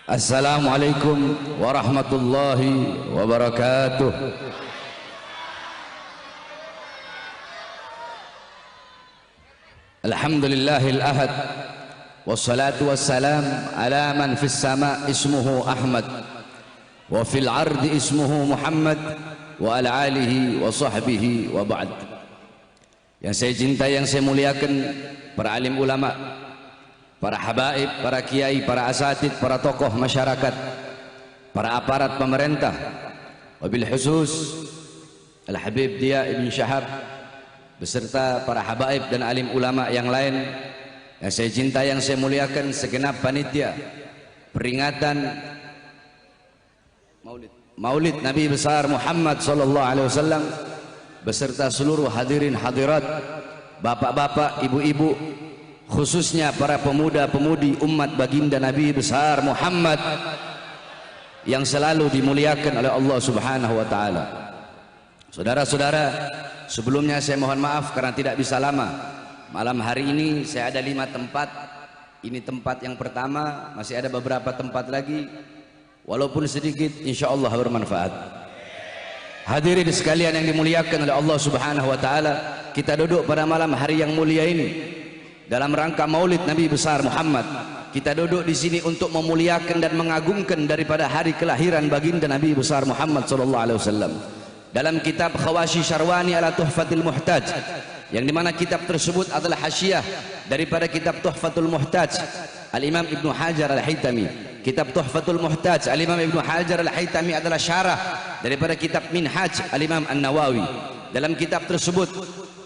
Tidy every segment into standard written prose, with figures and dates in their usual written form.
Assalamualaikum warahmatullahi wabarakatuh. Alhamdulillahil ahad, wassalatu wassalam ala man fis sama ismuhu Ahmad wa fil ardi ismuhu Muhammad wa ala alihi wa sahbihi wa ba'd. Yang saya cintai, yang saya muliakan para alim ulama, para habaib, para kiai, para asatid, para tokoh masyarakat, para aparat pemerintah, wabil khusus Al-Habib Diya Ibn Syahab beserta para habaib dan alim ulama yang lain yang saya cintai, yang saya muliakan, segenap panitia peringatan Maulid Nabi besar Muhammad sallallahu alaihi wasallam beserta seluruh hadirin hadirat, bapak-bapak, ibu-ibu, khususnya para pemuda-pemudi umat baginda Nabi besar Muhammad yang selalu dimuliakan oleh Allah Subhanahu wa taala. Saudara-saudara, sebelumnya saya mohon maaf karena tidak bisa lama. Malam hari ini saya ada 5 tempat. Ini tempat yang pertama, masih ada beberapa tempat lagi. Walaupun sedikit, insya Allah bermanfaat. Hadirin sekalian yang dimuliakan oleh Allah Subhanahu wa taala, kita duduk pada malam hari yang mulia ini dalam rangka Maulid Nabi besar Muhammad. Kita duduk di sini untuk memuliakan dan mengagungkan daripada hari kelahiran baginda Nabi besar Muhammad sallallahu alaihi wasallam. Dalam kitab Khawashi Syarwani ala Tuhfatil Muhtaj, yang dimana kitab tersebut adalah hasyiah daripada kitab Tuhfatul Muhtaj Al-Imam Ibnu Hajar Al-Haytami. Kitab Tuhfatul Muhtaj Al-Imam Ibnu Hajar Al-Haytami adalah syarah daripada kitab Minhaj Al-Imam An-Nawawi. Dalam kitab tersebut,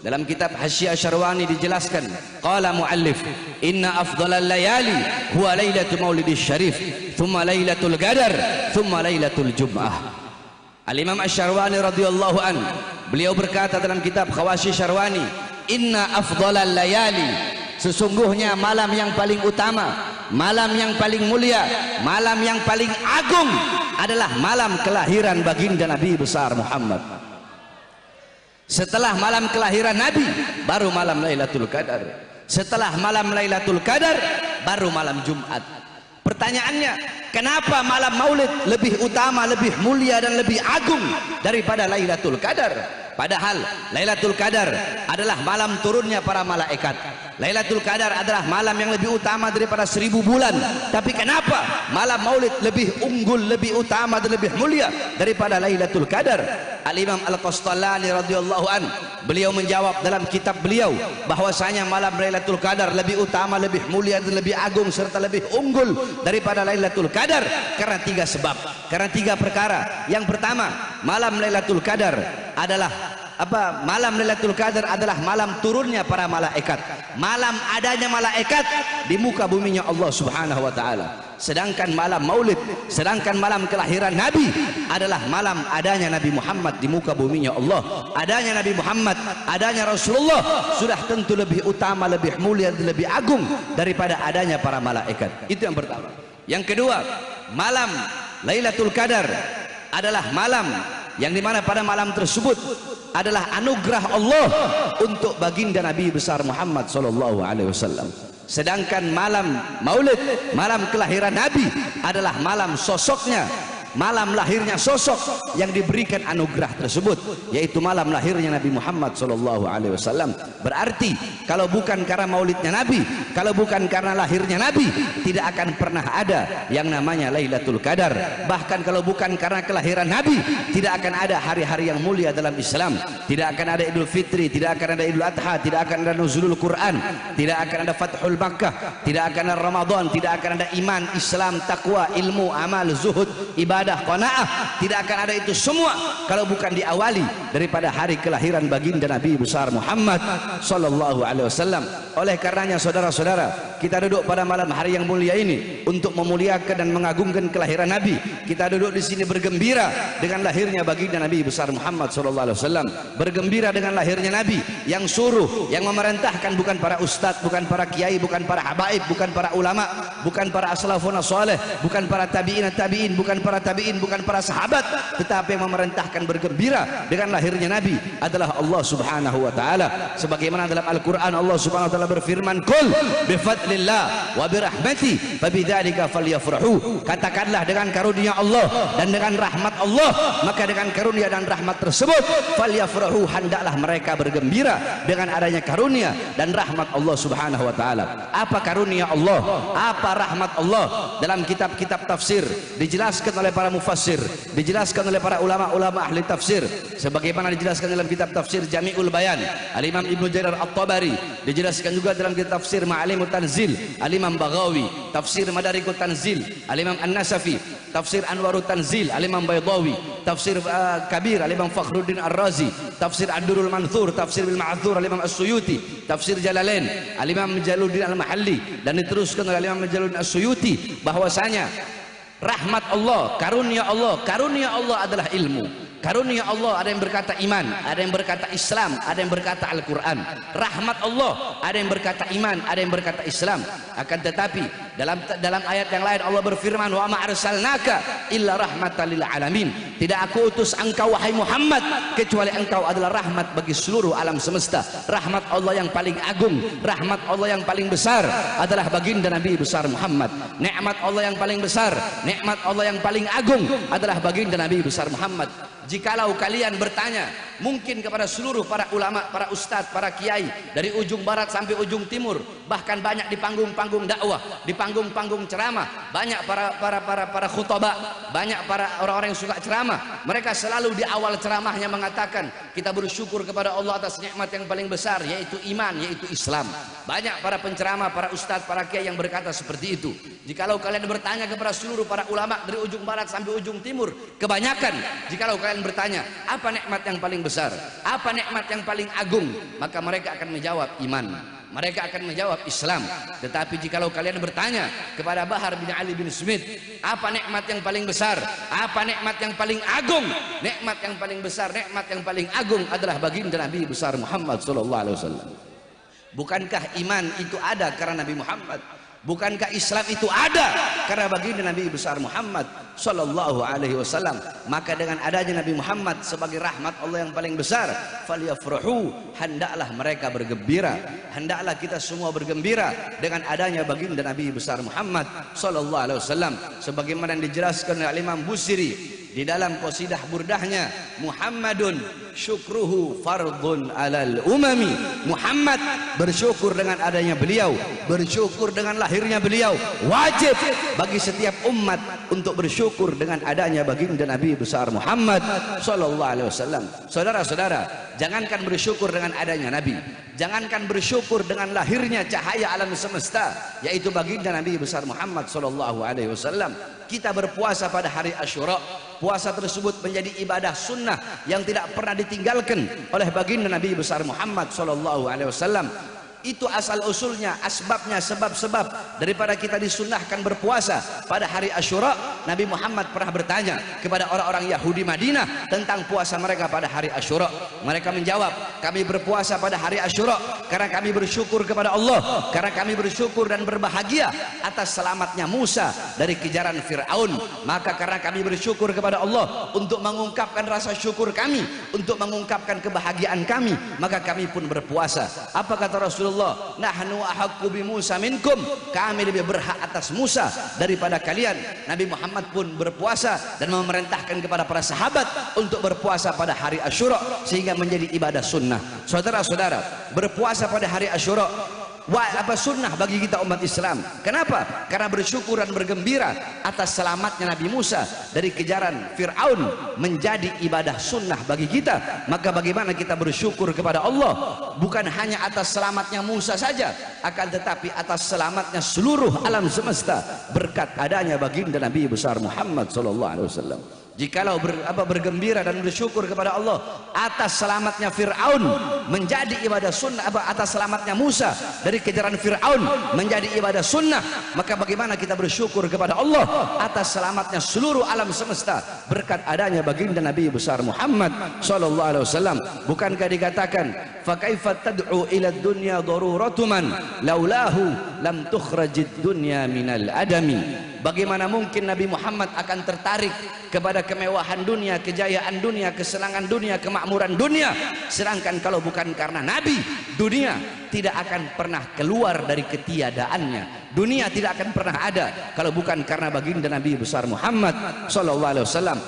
dalam kitab Hasyiah Syarwani dijelaskan, qala muallif, inna afdhalal layali huwa lailatul maulidis syarif, thumma lailatul qadar, thumma lailatul jum'ah. Al-Imam Asy-Syarwani radhiyallahu an, beliau berkata dalam kitab Khawashi Syarwani, inna afdhalal layali, sesungguhnya malam yang paling utama, malam yang paling mulia, malam yang paling agung adalah malam kelahiran baginda Nabi besar Muhammad. Setelah malam kelahiran Nabi, baru malam Lailatul Qadar. Setelah malam Lailatul Qadar, baru malam Jumat. Pertanyaannya, kenapa malam Maulid lebih utama, lebih mulia dan lebih agung daripada Lailatul Qadar? Padahal Lailatul Qadar adalah malam turunnya para malaikat. Lailatul Qadar adalah malam yang lebih utama daripada 1000 bulan. Tapi kenapa malam Maulid lebih unggul, lebih utama dan lebih mulia daripada Lailatul Qadar? Al-Imam Al-Qastalani radhiyallahu an, beliau menjawab dalam kitab beliau bahwasanya malam Lailatul Qadar lebih utama, lebih mulia dan lebih agung serta lebih unggul daripada Lailatul Qadar karena 3 sebab, karena 3 perkara. Yang pertama, malam Lailatul Qadar adalah apa? Malam Lailatul Qadar adalah malam turunnya para malaikat, malam adanya malaikat di muka buminya Allah Subhanahu wa taala. Sedangkan malam Maulid, sedangkan malam kelahiran Nabi adalah malam adanya Nabi Muhammad di muka buminya Allah. Adanya Nabi Muhammad, adanya Rasulullah sudah tentu lebih utama, lebih mulia dan lebih agung daripada adanya para malaikat. Itu yang pertama. Yang kedua, malam Lailatul Qadar adalah malam yang dimana pada malam tersebut adalah anugerah Allah untuk baginda Nabi besar Muhammad sallallahu alaihi wasallam. Sedangkan malam Maulid, malam kelahiran Nabi adalah malam sosoknya, malam lahirnya sosok yang diberikan anugerah tersebut, yaitu malam lahirnya Nabi Muhammad sallallahu alaihi wasallam. Berarti kalau bukan karena maulidnya Nabi, kalau bukan karena lahirnya Nabi, tidak akan pernah ada yang namanya Lailatul Qadar. Bahkan kalau bukan karena kelahiran Nabi, tidak akan ada hari-hari yang mulia dalam Islam. Tidak akan ada Idul Fitri, tidak akan ada Idul Adha, tidak akan ada Nuzulul Quran, tidak akan ada Fathul Makkah, tidak akan ada Ramadan, tidak akan ada iman, Islam, takwa, ilmu, amal, zuhud, ibadah, qanaah. Tidak akan ada itu semua kalau bukan diawali daripada hari kelahiran baginda Nabi besar Muhammad sallallahu alaihi wasallam. Oleh karenanya saudara-saudara, kita duduk pada malam hari yang mulia ini untuk memuliakan dan mengagungkan kelahiran Nabi. Kita duduk di sini bergembira dengan lahirnya baginda Nabi besar Muhammad sallallahu alaihi wasallam, bergembira dengan lahirnya Nabi yang suruh, yang memerintahkan bukan para ustadz, bukan para kiai, bukan para habaib, bukan para ulama, bukan para aslafun saleh, bukan para tabi'in tabi'in, bukan para tabi'in, bukan para sahabat, tetapi yang memerintahkan bergembira dengan lahirnya Nabi adalah Allah Subhanahu wa taala. Sebagaimana dalam Al-Qur'an Allah Subhanahu wa taala berfirman, "Qul bi fadlillah wa bi rahmati fabidzalika falyafrahu." Katakanlah dengan karunia Allah dan dengan rahmat Allah, maka dengan karunia dan rahmat tersebut falyafrahu, hendaklah mereka bergembira dengan adanya karunia dan rahmat Allah Subhanahu wa taala. Apa karunia Allah? Apa rahmat Allah? Dalam kitab-kitab tafsir dijelaskan oleh para mufassir, dijelaskan oleh para ulama-ulama ahli tafsir, sebagaimana dijelaskan dalam kitab tafsir Jami'ul Bayan Al-Imam Ibnu Jarir At-Tabari, dijelaskan juga dalam kitab tafsir Ma'alimut Tanzil Al-Imam Baghawi, tafsir Madarikut Tanzil Al-Imam An-Nasafi, tafsir Anwarut Tanzil Al-Imam Baydawi, tafsir Kabir Al-Imam Fakhruddin Ar-Razi, tafsir Ad-Durrul Manthur, tafsir Bil Ma'thur Al-Imam As-Suyuti, tafsir Jalalain Al-Imam Jalaluddin Al-Mahalli, dan diteruskan oleh Al-Imam Jalaluddin As-Suyuti bahwasanya rahmat Allah, karunia Allah adalah ilmu. Karunia Allah ada yang berkata iman, ada yang berkata Islam, ada yang berkata Al-Quran. Rahmat Allah ada yang berkata iman, ada yang berkata Islam. Akan tetapi dalam ayat yang lain Allah berfirman, "Wa ma arsalnaka illa rahmatan lil alamin." Tidak aku utus engkau wahai Muhammad kecuali engkau adalah rahmat bagi seluruh alam semesta. Rahmat Allah yang paling agung, rahmat Allah yang paling besar adalah baginda Nabi besar Muhammad. Nikmat Allah yang paling besar, nikmat Allah yang paling agung adalah baginda Nabi besar Muhammad. Jikalau kalian bertanya mungkin kepada seluruh para ulama, para ustadz, para kiai dari ujung barat sampai ujung timur, bahkan banyak di panggung-panggung dakwah, di panggung-panggung ceramah, banyak para khutbah, banyak para orang-orang yang suka ceramah, mereka selalu di awal ceramahnya mengatakan kita bersyukur kepada Allah atas nikmat yang paling besar, yaitu iman, yaitu Islam. Banyak para penceramah, para ustadz, para kiai yang berkata seperti itu. Jikalau kalian bertanya kepada seluruh para ulama dari ujung barat sampai ujung timur, kebanyakan jikalau kalian bertanya apa nikmat yang paling besar, apa nikmat yang paling agung, maka mereka akan menjawab iman, mereka akan menjawab Islam. Tetapi jikalau kalian bertanya kepada Bahar bin Ali bin Smith, apa nikmat yang paling besar, apa nikmat yang paling agung, nikmat yang paling besar, nikmat yang paling agung adalah baginda Nabi besar Muhammad sallallahu alaihi wasallam. Bukankah iman itu ada karena Nabi Muhammad? Bukankah Islam itu ada karena baginda Nabi besar Muhammad sallallahu alaihi wasallam? Maka dengan adanya Nabi Muhammad sebagai rahmat Allah yang paling besar, falyafrahu, hendaklah mereka bergembira, hendaklah kita semua bergembira dengan adanya baginda Nabi besar Muhammad sallallahu alaihi wasallam. Sebagaimana yang dijelaskan oleh Imam Busiri di dalam qasidah burdahnya, Muhammadun syukruhu fardun alal umami. Muhammad bersyukur dengan adanya beliau, bersyukur dengan lahirnya beliau, wajib bagi setiap umat untuk bersyukur dengan adanya baginda Nabi besar Muhammad sallallahu alaihi wasallam. Saudara-saudara, jangankan bersyukur dengan adanya Nabi, jangankan bersyukur dengan lahirnya cahaya alam semesta, yaitu baginda Nabi besar Muhammad sallallahu alaihi wasallam. Kita berpuasa pada hari Asyura. Puasa tersebut menjadi ibadah sunnah yang tidak pernah ditinggalkan oleh baginda Nabi besar Muhammad sallallahu alaihi wasallam. Itu asal usulnya, asbabnya, sebab-sebab daripada kita disunnahkan berpuasa pada hari Asyura. Nabi Muhammad pernah bertanya kepada orang-orang Yahudi Madinah tentang puasa mereka pada hari Asyura. Mereka menjawab, kami berpuasa pada hari Asyura karena kami bersyukur kepada Allah, karena kami bersyukur dan berbahagia atas selamatnya Musa dari kejaran Fir'aun. Maka karena kami bersyukur kepada Allah untuk mengungkapkan rasa syukur kami, untuk mengungkapkan kebahagiaan kami, maka kami pun berpuasa. Apa kata Rasulullah? Nahnu ahaqqu bi Musa minkum, kami lebih berhak atas Musa daripada kalian. Nabi Muhammad pun berpuasa dan memerintahkan kepada para sahabat untuk berpuasa pada hari Asyura sehingga menjadi ibadah sunnah. Saudara-saudara, berpuasa pada hari Asyura sunnah bagi kita umat Islam. Kenapa? Karena bersyukur dan bergembira atas selamatnya Nabi Musa dari kejaran Fir'aun menjadi ibadah sunnah bagi kita. Maka bagaimana kita bersyukur kepada Allah bukan hanya atas selamatnya Musa saja, akan tetapi atas selamatnya seluruh alam semesta berkat adanya baginda Nabi besar Muhammad sallallahu alaihi wasallam. Jikalau bergembira dan bersyukur kepada Allah atas selamatnya Fir'aun menjadi ibadah sunnah, atas selamatnya Musa dari kejaran Fir'aun menjadi ibadah sunnah, maka bagaimana kita bersyukur kepada Allah atas selamatnya seluruh alam semesta berkat adanya baginda Nabi besar Muhammad sallallahu alaihi wasallam. Bukankah dikatakan fa kaifa tad'u ila dunya daruratuman laulahu lam tukhrajid dunya minal adami. Bagaimana mungkin Nabi Muhammad akan tertarik kepada kemewahan dunia, kejayaan dunia, kesenangan dunia, kemakmuran dunia, sedangkan kalau bukan karena Nabi, dunia tidak akan pernah keluar dari ketiadaannya. Dunia tidak akan pernah ada kalau bukan karena baginda Nabi besar Muhammad sallallahu alaihi wasallam.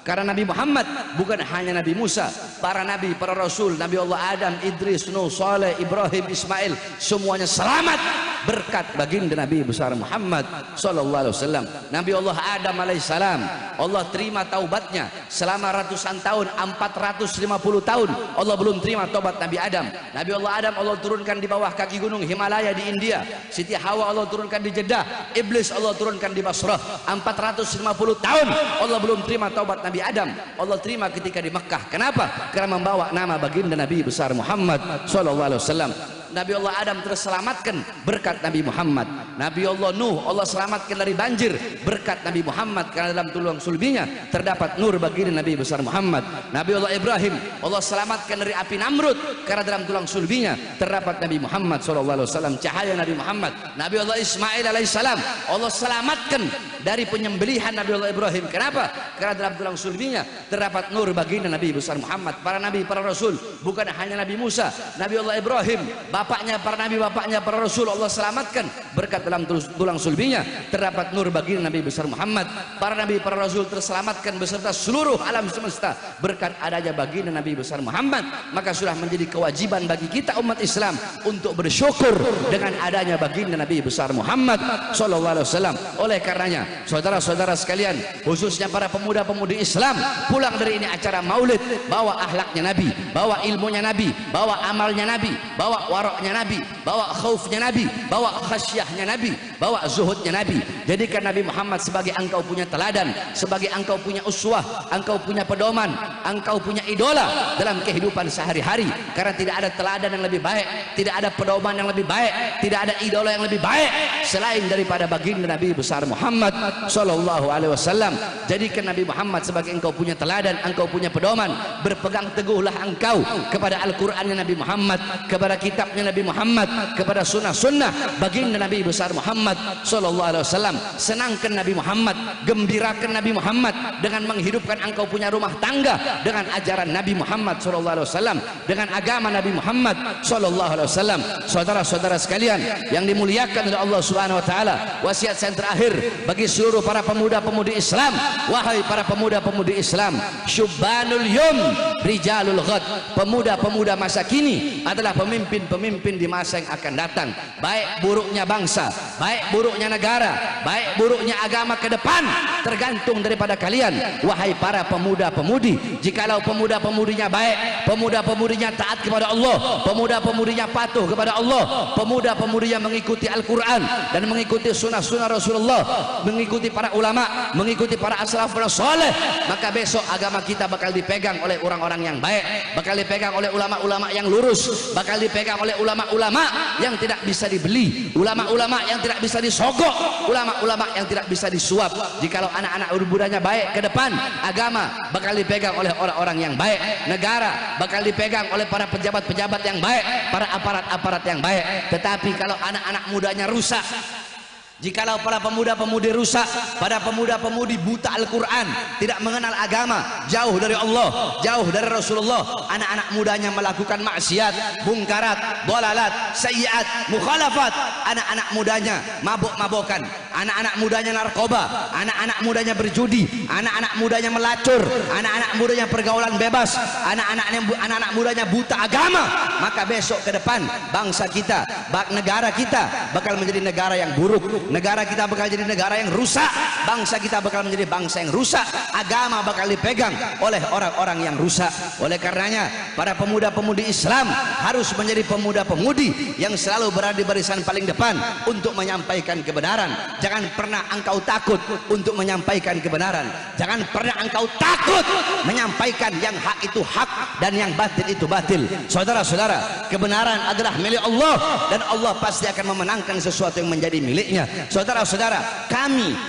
Karena Nabi Muhammad bukan hanya Nabi Musa, para nabi, para rasul, Nabi Allah Adam, Idris, Nuh, Saleh, Ibrahim, Ismail, semuanya selamat berkat baginda Nabi besar Muhammad sallallahu alaihi wasallam. Nabi Allah Adam alaihissalam, Allah terima taubatnya selama ratusan tahun, 450 tahun Allah belum terima taubat Nabi Adam. Nabi Allah Adam Allah turunkan di bawah kaki gunung Himalaya di India. Siti Hawa Allah turunkan di Jeddah. Iblis Allah turunkan di Basrah. 450 tahun Allah belum terima taubat Nabi Adam. Allah terima ketika di Mekah. Kenapa? Karena membawa nama baginda Nabi besar Muhammad sallallahu alaihi wasallam. Nabi Allah Adam terselamatkan berkat Nabi Muhammad. Nabi Allah Nuh Allah selamatkan dari banjir berkat Nabi Muhammad, karena dalam tulang sulbinya terdapat nur baginda Nabi besar Muhammad. Nabi Allah Ibrahim Allah selamatkan dari api Namrud, karena dalam tulang sulbinya terdapat Nabi Muhammad SAW, cahaya Nabi Muhammad. Nabi Allah Ismail alaihissalam Allah selamatkan dari penyembelihan Nabi Allah Ibrahim. Kenapa? Karena dalam tulang sulbinya terdapat nur baginda Nabi besar Muhammad. Para nabi, para rasul, bukan hanya Nabi Musa, Nabi Allah Ibrahim, bapaknya para nabi, bapaknya para rasul Allah selamatkan berkat dalam tulang sulbinya terdapat nur baginda Nabi besar Muhammad. Para nabi, para rasul terselamatkan beserta seluruh alam semesta berkat adanya baginda Nabi besar Muhammad. Maka sudah menjadi kewajiban bagi kita umat Islam untuk bersyukur dengan adanya baginda Nabi besar Muhammad sallallahu alaihi wasallam. Oleh karenanya saudara-saudara sekalian, khususnya para pemuda-pemudi Islam, pulang dari ini acara maulid, bawa akhlaknya Nabi, bawa ilmunya Nabi, bawa amalnya Nabi, bawa waroknya Nabi, bawa khaufnya Nabi, bawa khasyahnya Nabi, bawa zuhudnya Nabi. Jadikan Nabi Muhammad sebagai engkau punya teladan, sebagai engkau punya uswah, engkau punya pedoman, engkau punya idola dalam kehidupan sehari-hari. Karena tidak ada teladan yang lebih baik, tidak ada pedoman yang lebih baik, tidak ada idola yang lebih baik selain daripada baginda Nabi besar Muhammad sallallahu alaihi wasallam. Jadikan Nabi Muhammad sebagai engkau punya teladan, engkau punya pedoman. Berpegang teguhlah engkau kepada Al-Qur'annya Nabi Muhammad, kepada kitabnya Nabi Muhammad, kepada sunnah-sunnah baginda Nabi besar Muhammad sallallahu alaihi wasallam. Senangkan Nabi Muhammad, gembirakan Nabi Muhammad dengan menghidupkan engkau punya rumah tangga dengan ajaran Nabi Muhammad sallallahu alaihi wasallam, dengan agama Nabi Muhammad sallallahu alaihi wasallam. Saudara-saudara sekalian yang dimuliakan oleh Allah Subhanahu wa taala, wasiat saya terakhir bagi seluruh para pemuda-pemudi Islam, wahai para pemuda-pemudi Islam, syubbanul yum rijalul ghad, pemuda-pemuda masa kini adalah pemimpin-pemimpin di masa yang akan datang. Baik buruknya bangsa, baik buruknya negara, baik buruknya agama ke depan tergantung daripada kalian, wahai para pemuda-pemudi. Jikalau pemuda-pemudinya baik, pemuda-pemudinya taat kepada Allah, pemuda-pemudinya patuh kepada Allah, pemuda-pemudinya mengikuti Al-Quran dan mengikuti sunnah-sunnah Rasulullah, mengikuti para ulama, mengikuti para as-salafus saleh, maka besok agama kita bakal dipegang oleh orang-orang yang baik, bakal dipegang oleh ulama-ulama yang lurus, bakal dipegang oleh ulama-ulama yang tidak bisa dibeli, ulama-ulama yang tidak bisa disogok, ulama-ulama yang tidak bisa disuap. Jikalau anak-anak mudanya baik ke depan, agama bakal dipegang oleh orang-orang yang baik, negara bakal dipegang oleh para pejabat-pejabat yang baik, para aparat-aparat yang baik. Tetapi kalau anak-anak mudanya rusak, jikalau para pemuda-pemudi rusak, para pemuda-pemudi buta Al-Quran, tidak mengenal agama, jauh dari Allah, jauh dari Rasulullah, anak-anak mudanya melakukan maksiat, mungkarat, dolalat, sayyiat, mukhalafat, anak-anak mudanya mabuk-mabukan, anak-anak mudanya narkoba, anak-anak mudanya berjudi, anak-anak mudanya melacur, anak-anak mudanya pergaulan bebas, anak-anak mudanya buta agama, maka besok ke depan bangsa kita, negara kita bakal menjadi negara yang buruk. Negara kita bakal jadi negara yang rusak, bangsa kita bakal menjadi bangsa yang rusak, agama bakal dipegang oleh orang-orang yang rusak. Oleh karenanya para pemuda-pemudi Islam harus menjadi pemuda-pemudi yang selalu berada di barisan paling depan untuk menyampaikan kebenaran. Jangan pernah engkau takut untuk menyampaikan kebenaran, jangan pernah engkau takut menyampaikan yang hak itu hak dan yang batil itu batil. Saudara-saudara, kebenaran adalah milik Allah dan Allah pasti akan memenangkan sesuatu yang menjadi miliknya. Saudara-saudara,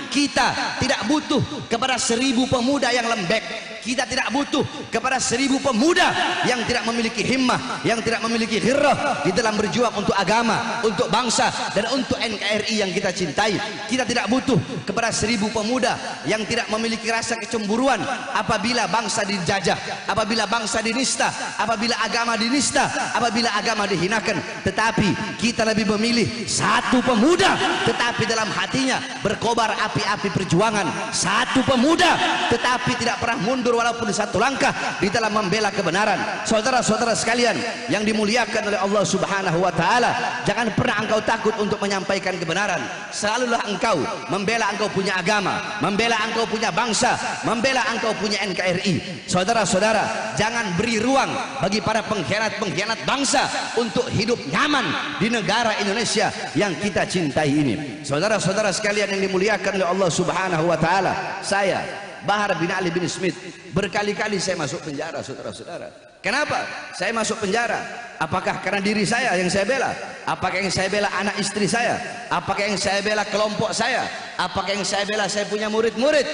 kita tidak butuh kepada 1000 pemuda yang lembek, Kita tidak butuh kepada 1000 pemuda yang tidak memiliki himmah, yang tidak memiliki ghirrah di dalam berjuang untuk agama, untuk bangsa, dan untuk NKRI yang kita cintai. Kita tidak butuh kepada 1000 pemuda yang tidak memiliki rasa kecemburuan apabila bangsa dijajah, apabila bangsa dinista, apabila agama dinista, apabila agama dihinakan. Tetapi kita lebih memilih satu pemuda tetapi dalam hatinya berkobar api-api perjuangan, satu pemuda tetapi tidak pernah mundur walaupun satu langkah di dalam membela kebenaran. Saudara-saudara sekalian yang dimuliakan oleh Allah Subhanahu wa taala, jangan pernah engkau takut untuk menyampaikan kebenaran. Selalulah engkau membela engkau punya agama, membela engkau punya bangsa, membela engkau punya NKRI. Saudara-saudara, jangan beri ruang bagi para pengkhianat-pengkhianat bangsa untuk hidup nyaman di negara Indonesia yang kita cintai ini. Saudara-saudara sekalian yang dimuliakan oleh Allah Subhanahu wa taala, saya Bahar bin Ali bin Smith, berkali-kali saya masuk penjara, saudara-saudara. Kenapa saya masuk penjara? Apakah karena diri saya yang saya bela? Apakah yang saya bela anak istri saya? Apakah yang saya bela kelompok saya? Apakah yang saya bela saya punya murid-murid?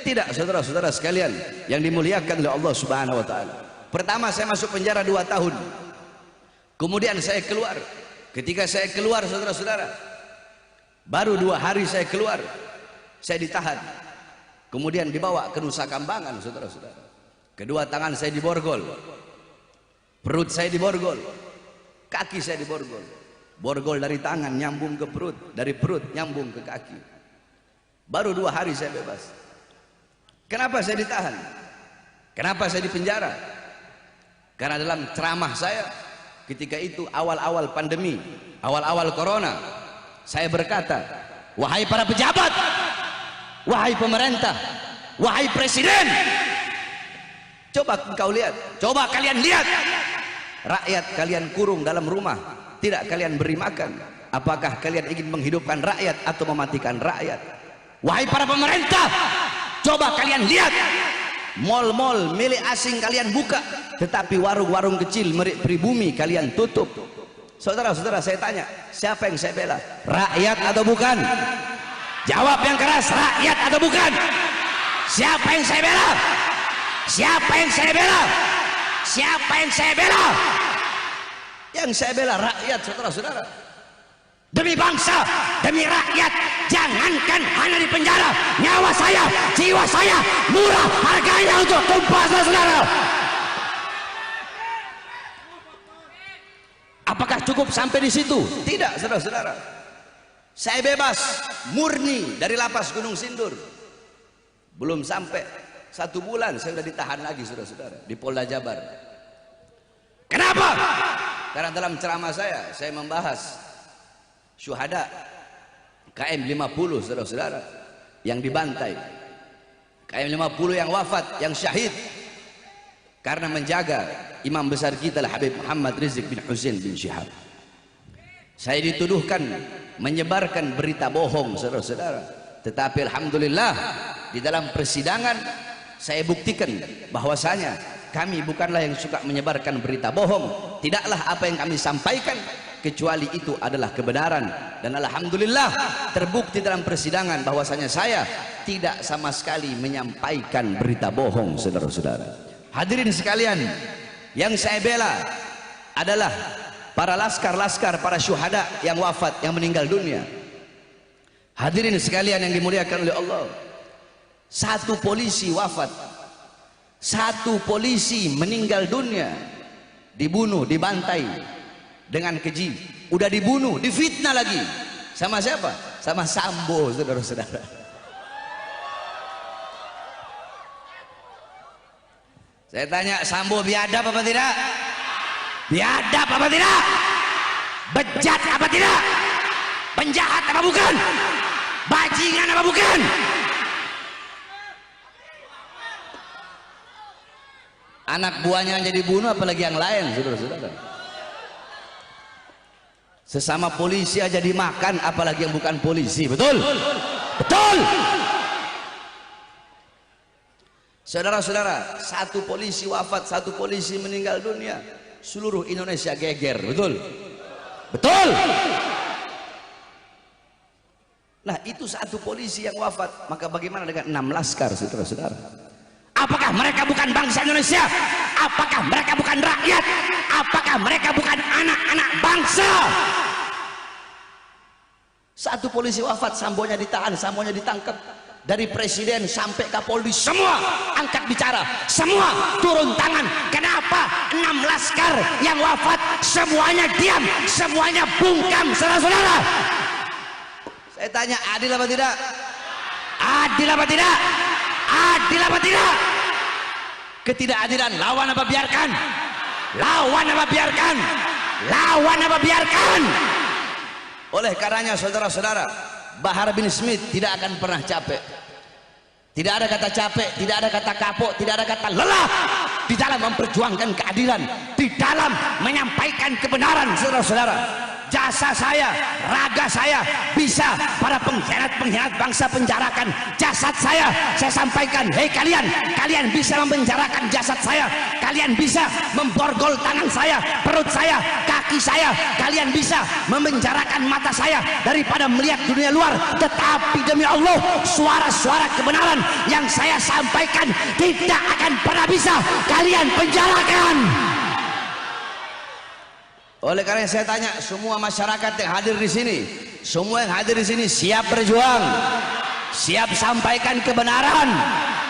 Tidak, saudara-saudara sekalian yang dimuliakan oleh Allah Subhanahu wa taala. Pertama saya masuk penjara 2 tahun. Kemudian saya keluar. Ketika saya keluar, saudara-saudara, baru 2 hari saya keluar, saya ditahan. Kemudian dibawa ke Nusa Kambangan, saudara-saudara. Kedua tangan saya diborgol, perut saya diborgol, kaki saya diborgol. Borgol dari tangan nyambung ke perut, dari perut nyambung ke kaki. Baru 2 hari saya bebas. Kenapa saya ditahan? Kenapa saya dipenjara? Karena dalam ceramah saya ketika itu awal-awal pandemi, awal-awal corona, saya berkata, wahai para pejabat, wahai pemerintah, wahai presiden, coba engkau lihat, coba kalian lihat, rakyat kalian kurung dalam rumah, tidak kalian beri makan. Apakah kalian ingin menghidupkan rakyat atau mematikan rakyat? Wahai para pemerintah, coba kalian lihat, mal-mal milik asing kalian buka, tetapi warung-warung kecil milik pribumi kalian tutup. Saudara-saudara, saya tanya, siapa yang saya bela? Rakyat atau bukan? Jawab yang keras, rakyat atau bukan? Siapa yang saya bela? Siapa yang saya bela? Siapa yang saya bela? Yang saya bela rakyat, saudara-saudara. Demi bangsa, demi rakyat, jangankan hanya di penjara, nyawa saya, jiwa saya murah harganya untuk tumpah, saudara-saudara. Apakah cukup sampai di situ? Tidak, saudara-saudara. Saya bebas murni dari lapas Gunung Sindur. Belum sampai 1 bulan saya sudah ditahan lagi, saudara-saudara, di Polda Jabar. Kenapa? Karena dalam ceramah saya membahas syuhada KM 50, saudara-saudara, yang dibantai, KM 50 yang wafat, yang syahid karena menjaga imam besar kita Habib Muhammad Rizik bin Husain bin Syihab. Saya dituduhkan menyebarkan berita bohong, saudara-saudara. Tetapi alhamdulillah di dalam persidangan saya buktikan bahwasanya kami bukanlah yang suka menyebarkan berita bohong. Tidaklah apa yang kami sampaikan kecuali itu adalah kebenaran. Dan alhamdulillah terbukti dalam persidangan bahwasanya saya tidak sama sekali menyampaikan berita bohong, saudara-saudara. Hadirin sekalian, yang saya bela adalah para laskar-laskar, para syuhada yang wafat, yang meninggal dunia. Hadirin sekalian yang dimuliakan oleh Allah, 1 polisi wafat, 1 polisi meninggal dunia, dibunuh, dibantai dengan keji. Udah dibunuh, difitnah lagi. Sama siapa? Sama Sambo, saudara-saudara. Saya tanya, Sambo biadab apa tidak? Biadab apa tidak? Bejat apa tidak? Penjahat apa bukan? Bajingan apa bukan? Anak buahnya jadi bunuh, apalagi yang lain, saudara-saudara. Sesama polisi aja dimakan, apalagi yang bukan polisi. Betul? Betul? Saudara-saudara, 1 polisi wafat, 1 polisi meninggal dunia, seluruh Indonesia geger. Betul? Betul? Nah, itu 1 polisi yang wafat, maka bagaimana dengan 6 laskar, saudara-saudara? Apakah mereka bukan bangsa Indonesia? Apakah mereka bukan rakyat? Apakah mereka bukan anak-anak bangsa? Satu polisi wafat, sambonya ditahan, sambonya ditangkap. Dari presiden sampai kapolri semua angkat bicara, semua turun tangan. Kenapa 6 laskar yang wafat semuanya diam, semuanya bungkam? Saudara-saudara, saya tanya, adil apa tidak? Adil apa tidak? Adil apa tidak? Ketidakadilan lawan apa biarkan? Lawan apa biarkan? Lawan apa biarkan? Oleh karenanya saudara-saudara, Bahar bin Smith tidak akan pernah capek. Tidak ada kata capek, tidak ada kata kapok, tidak ada kata lelah di dalam memperjuangkan keadilan, di dalam menyampaikan kebenaran. Saudara-saudara, jasa saya, raga saya bisa para pengkhianat-pengkhianat bangsa penjarakan. Jasad saya sampaikan, hei kalian, kalian bisa memenjarakan jasad saya, kalian bisa memborgol tangan saya, perut saya, kaki saya, kalian bisa memenjarakan mata saya daripada melihat dunia luar. Tetapi demi Allah, suara-suara kebenaran yang saya sampaikan tidak akan pernah bisa kalian penjarakan. Oleh karena saya tanya semua masyarakat yang hadir di sini, semua yang hadir di sini siap berjuang, siap sampaikan kebenaran,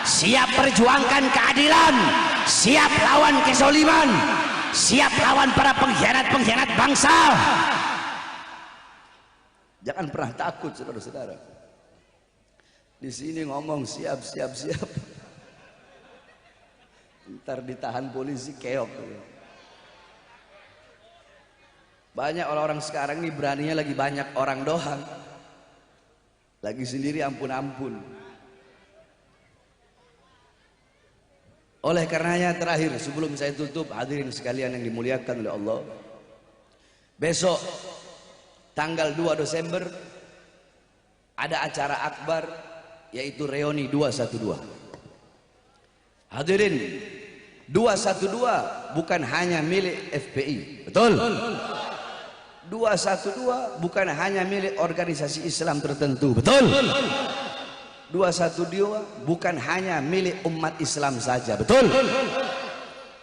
siap perjuangkan keadilan, siap lawan kezaliman, siap lawan para pengkhianat-pengkhianat bangsa. Jangan pernah takut, saudara-saudara. Di sini ngomong siap, siap, siap. Ntar ditahan polisi keok. Banyak orang-orang sekarang ini beraninya lagi banyak orang doang, lagi sendiri ampun-ampun. Oleh karenanya terakhir sebelum saya tutup, hadirin sekalian yang dimuliakan oleh Allah, besok tanggal 2 Desember ada acara akbar yaitu reuni 212. Hadirin, 212 bukan hanya milik FPI, betul? 212 bukan hanya milik organisasi Islam tertentu, betul? 212 bukan hanya milik umat Islam saja, betul?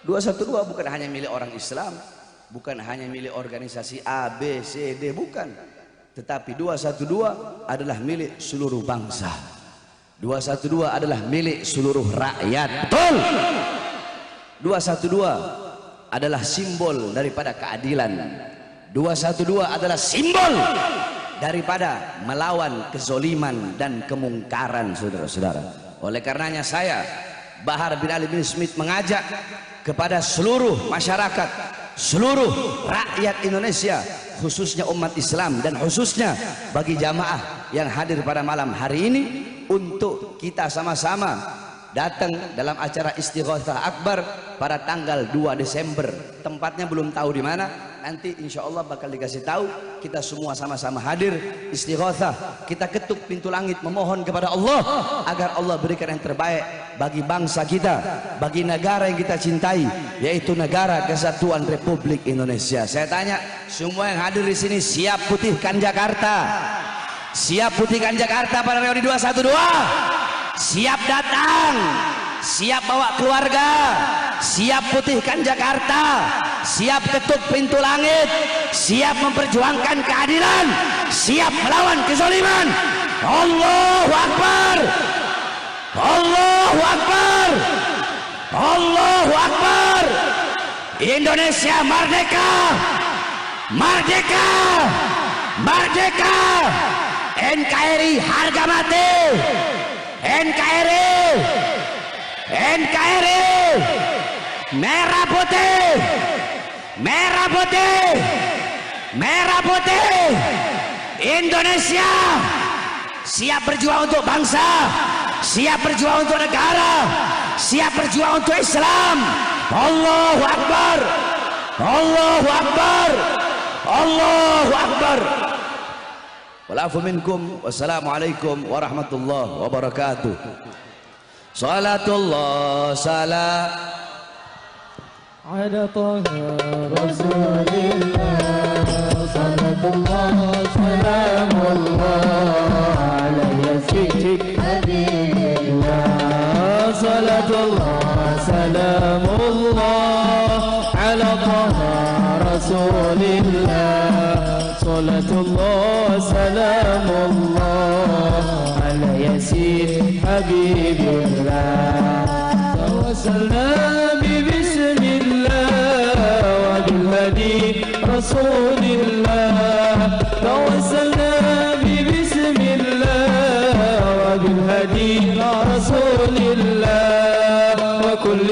212 bukan hanya milik orang Islam, bukan hanya milik organisasi A, B, C, D, bukan. Tetapi 212 adalah milik seluruh bangsa. 212 adalah milik seluruh rakyat, betul? 212 adalah simbol daripada keadilan. 212 adalah simbol daripada melawan kezoliman dan kemungkaran, saudara-saudara. Oleh karenanya saya, Bahar bin Ali bin Smith, mengajak kepada seluruh masyarakat, seluruh rakyat Indonesia, khususnya umat Islam dan khususnya bagi jamaah yang hadir pada malam hari ini, untuk kita sama-sama datang dalam acara Istighothah Akbar pada tanggal 2 Desember. Tempatnya belum tahu di mana, nanti insya Allah bakal dikasih tahu. Kita semua sama-sama hadir istighothah, kita ketuk pintu langit memohon kepada Allah agar Allah berikan yang terbaik bagi bangsa kita, bagi negara yang kita cintai, yaitu negara Kesatuan Republik Indonesia. Saya tanya semua yang hadir di sini, siap putihkan Jakarta? Siap putihkan Jakarta pada reuni 212? Siap datang, siap bawa keluarga, siap putihkan Jakarta, siap ketuk pintu langit, siap memperjuangkan keadilan, siap melawan kezaliman. Allahu Akbar, Allahu Akbar, Allahu Akbar. Indonesia merdeka, merdeka, merdeka. NKRI harga mati. NKRI, NKRI, merah putih, merah putih, merah putih. Indonesia siap berjuang untuk bangsa, siap berjuang untuk negara, siap berjuang untuk Islam. Allahu Akbar, Allahu Akbar, Allahu Akbar. Walafu minkum. Wassalamualaikum warahmatullahi wabarakatuh. Salatullah salam ala taha rasulillah. Salatullah salamullah ala yasid habibillah. Salatullah الله صلاة الله سلام الله على ياسين حبيب الله توسلنا ببسم الله وبالهدي رسول الله توسلنا ببسم الله وبالهدي رسول الله وكل